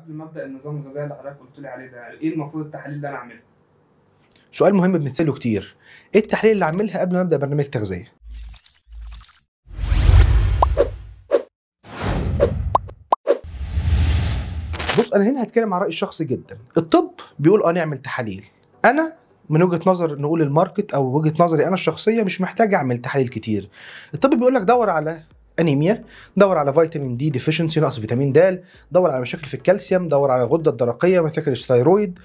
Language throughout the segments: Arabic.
قبل ما ابدا النظام الغذائي اللي حضرتك قلت لي عليه ده، يعني ايه المفروض التحاليل اللي انا اعملها؟ سؤال مهم بنتسأله كتير. ايه التحليل اللي اعملها قبل ما ابدا برنامج تغذيه؟ بص، انا هنا هتكلم عن رايي الشخصي جدا. الطب بيقول نعمل تحاليل. انا من وجهه نظر نقول الماركت او وجهه نظري انا الشخصيه مش محتاج اعمل تحاليل كتير. الطب بيقول لك دور على انيميا، دور على فيتامين دي ديفيشنسي، نقص فيتامين د، دور على مشاكل في الكالسيوم، دور على الغده الدرقيه، مشاكل الثيرويد،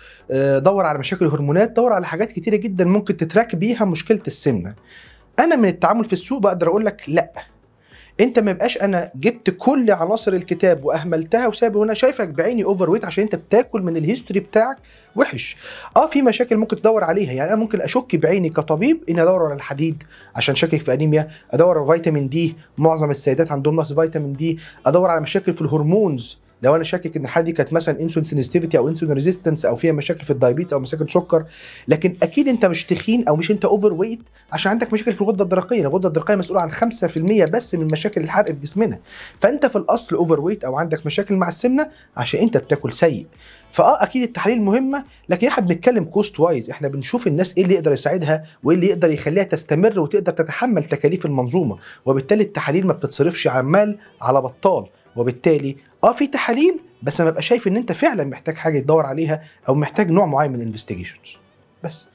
دور على مشاكل الهرمونات، دور على حاجات كتيره جدا ممكن تتراك بيها مشكله السمنه. انا من التعامل في السوق بقدر اقول لك لا، انت ما يبقاش انا جبت كل عناصر الكتاب واهملتها وسابه هنا شايفك بعيني اوفر ويت عشان انت بتاكل من الهيستوري بتاعك وحش. في مشاكل ممكن تدور عليها، يعني انا ممكن اشك بعيني كطبيب اني ادور على الحديد عشان شاكك في انيميا، ادور على فيتامين دي، معظم السيدات عندهم نقص فيتامين دي، ادور على مشاكل في الهرمونز لو انا شاكك ان الحاله دي كانت مثلا انسولين سنسيتيفيتي او انسولين ريزيستنس او فيها مشاكل في الدايابيتس او مشاكل سكر. لكن اكيد انت مش تخين او مش انت اوفر ويت عشان عندك مشاكل في الغده الدرقيه. الغده الدرقيه مسؤوله عن 5% بس من مشاكل الحرق في جسمنا. فانت في الاصل اوفر ويت او عندك مشاكل مع السمنه عشان انت بتاكل سيء. اكيد التحاليل مهمه، لكن احنا بنتكلم كوست وايز، احنا بنشوف الناس ايه اللي يقدر يساعدها وايه اللي يقدر يخليها تستمر وتقدر تتحمل تكاليف المنظومه. وبالتالي التحاليل ما بتتصرفش عمال على بطال. وبالتالي في تحاليل، بس ما ببقى شايف ان انت فعلا محتاج حاجه تدور عليها او محتاج نوع معين من الانفستيجيشنز بس.